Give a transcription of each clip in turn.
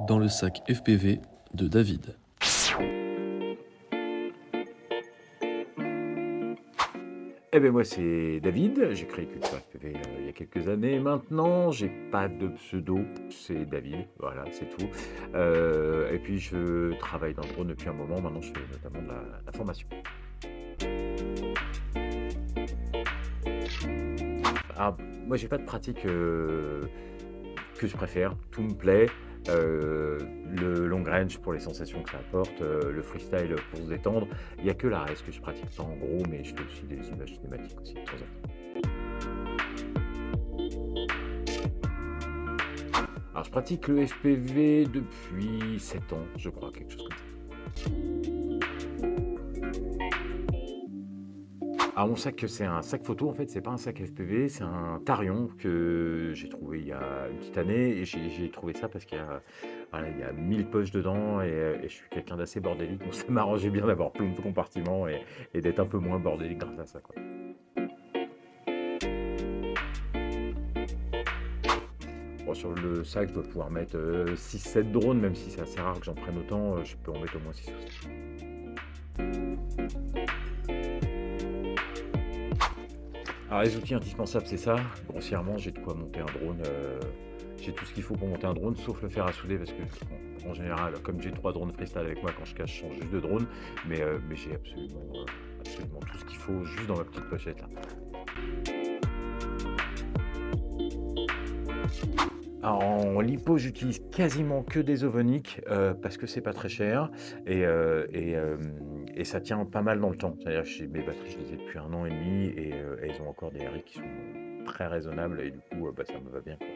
Dans le sac FPV de David. Eh bien moi c'est David, j'ai créé Culture FPV il y a quelques années maintenant, j'ai pas de pseudo, c'est David, voilà c'est tout. Et puis je travaille dans le drone depuis un moment, maintenant je fais notamment de la formation. Alors moi j'ai pas de pratique que je préfère, tout me plaît. Le long range pour les sensations que ça apporte, le freestyle pour se détendre. Il y a que la reste que je pratique pas en gros, mais je fais aussi des images cinématiques aussi de temps en temps. Alors je pratique le FPV depuis 7 ans, je crois, quelque chose comme ça. Alors mon sac, c'est un sac photo en fait, c'est pas un sac FPV, c'est un Tarion que j'ai trouvé il y a une petite année et j'ai trouvé ça parce qu'il y a, voilà, il y a 1000 poches dedans et je suis quelqu'un d'assez bordélique, donc ça m'arrangeait bien d'avoir plein de compartiments et d'être un peu moins bordélique grâce à ça, quoi. Bon, sur le sac, je dois pouvoir mettre 6-7 drones, même si c'est assez rare que j'en prenne autant, je peux en mettre au moins 6 ou 7. Alors les outils indispensables, c'est ça. Grossièrement, j'ai de quoi monter un drone. J'ai tout ce qu'il faut pour monter un drone, sauf le fer à souder, parce que en général, comme j'ai 3 drones freestyle avec moi, quand je cache, je change juste de drone. Mais j'ai absolument tout ce qu'il faut juste dans ma petite pochette là. Alors, en lipo, j'utilise quasiment que des Ovonic parce que c'est pas très cher et ça tient pas mal dans le temps. C'est-à-dire que mes batteries, je les ai depuis 1 an et demi et elles ont encore des RI qui sont très raisonnables et du coup, ça me va bien, quoi.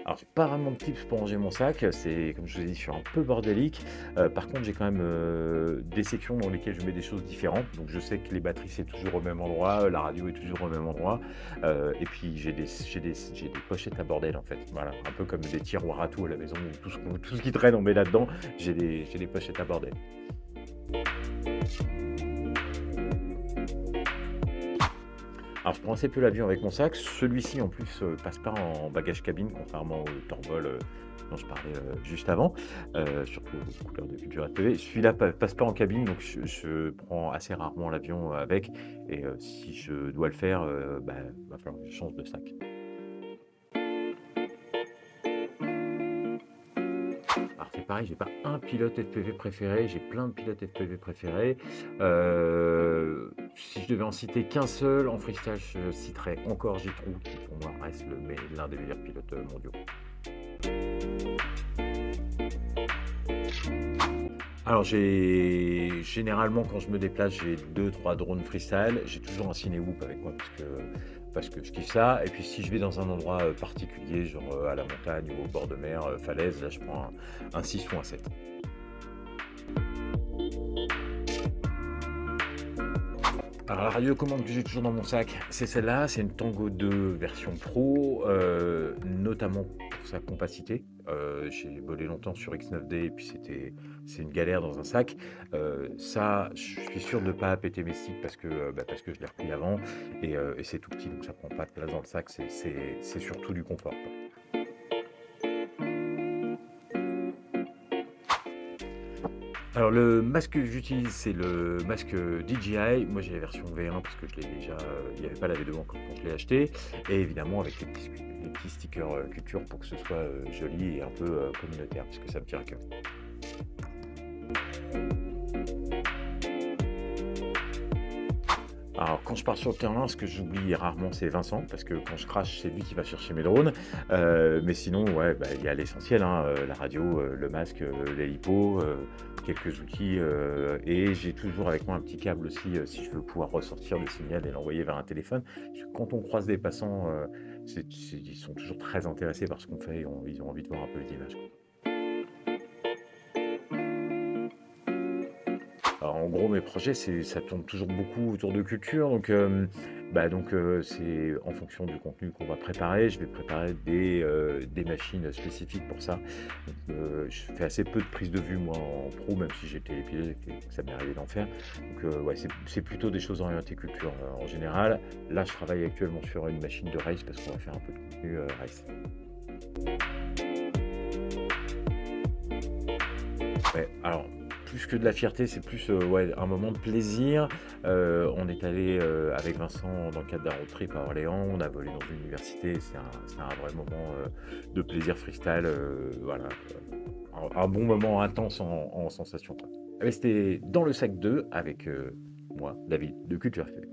Alors, j'ai pas vraiment de tips pour ranger mon sac. C'est comme je vous ai dit, je suis un peu bordélique. Par contre, j'ai quand même des sections dans lesquelles je mets des choses différentes. Donc, je sais que les batteries, c'est toujours au même endroit, la radio est toujours au même endroit. Et puis, j'ai des pochettes à bordel, en fait. Voilà, un peu comme des tiroirs à tout à la maison, où tout ce qui traîne, on met là-dedans. J'ai des pochettes à bordel. Alors, je prends assez peu l'avion avec mon sac. Celui-ci, en plus, passe pas en bagage cabine, contrairement au Torbol dont je parlais juste avant, surtout aux couleurs de Culture FPV. Celui-là passe pas en cabine, donc je prends assez rarement l'avion avec. Et si je dois le faire, va falloir que je change de sac. Alors c'est pareil, j'ai pas un pilote FPV préféré, j'ai plein de pilotes FPV préférés. Si je devais en citer qu'un seul, en freestyle, je citerais encore J-Trou, qui pour moi reste l'un des meilleurs pilotes mondiaux. Alors généralement quand je me déplace, j'ai 2-3 drones freestyle. J'ai toujours un Cinewoop avec moi parce que je kiffe ça. Et puis si je vais dans un endroit particulier, genre à la montagne ou au bord de mer, falaise, là je prends un 6 ou un 7. Alors la radiocommande que j'ai toujours dans mon sac, c'est celle-là, c'est une Tango 2 version pro, notamment pour sa compacité. J'ai volé longtemps sur X9D et puis c'est une galère dans un sac. Ça, je suis sûr de ne pas péter mes sticks parce que je l'ai repris avant et c'est tout petit donc ça prend pas de place dans le sac. C'est surtout du confort, quoi. Alors le masque que j'utilise, c'est le masque DJI. Moi j'ai la version V1 parce que je l'ai déjà, il n'y avait pas la V2 encore quand je l'ai acheté. Et évidemment avec les petits stickers culture pour que ce soit joli et un peu communautaire, parce que ça me tient à cœur. Alors quand je pars sur le terrain, ce que j'oublie rarement, c'est Vincent, parce que quand je crache, c'est lui qui va chercher mes drones. Mais sinon, ouais, il y a l'essentiel, hein, la radio, le masque, l'hélipo, quelques outils, et j'ai toujours avec moi un petit câble aussi, si je veux pouvoir ressortir le signal et l'envoyer vers un téléphone. Parce que quand on croise des passants, ils sont toujours très intéressés par ce qu'on fait, ils ont envie de voir un peu les images, quoi. Alors, en gros, mes projets, ça tourne toujours beaucoup autour de culture. Donc, Donc, c'est en fonction du contenu qu'on va préparer. Je vais préparer des machines spécifiques pour ça. Donc, je fais assez peu de prise de vue moi en pro, même si j'ai télépilote et que ça m'est arrivé d'en faire. Donc, ouais, c'est plutôt des choses orientées culture, en général. Là, je travaille actuellement sur une machine de race parce qu'on va faire un peu de contenu, race. Ouais, alors plus que de la fierté, c'est plus, ouais, un moment de plaisir. On est allé, avec Vincent dans le cadre d'un road trip à Orléans, on a volé dans une université, c'est un vrai moment, de plaisir freestyle, voilà, un bon moment intense en sensations, quoi. C'était Dans le sac 2 avec, moi, David de Culture FPV.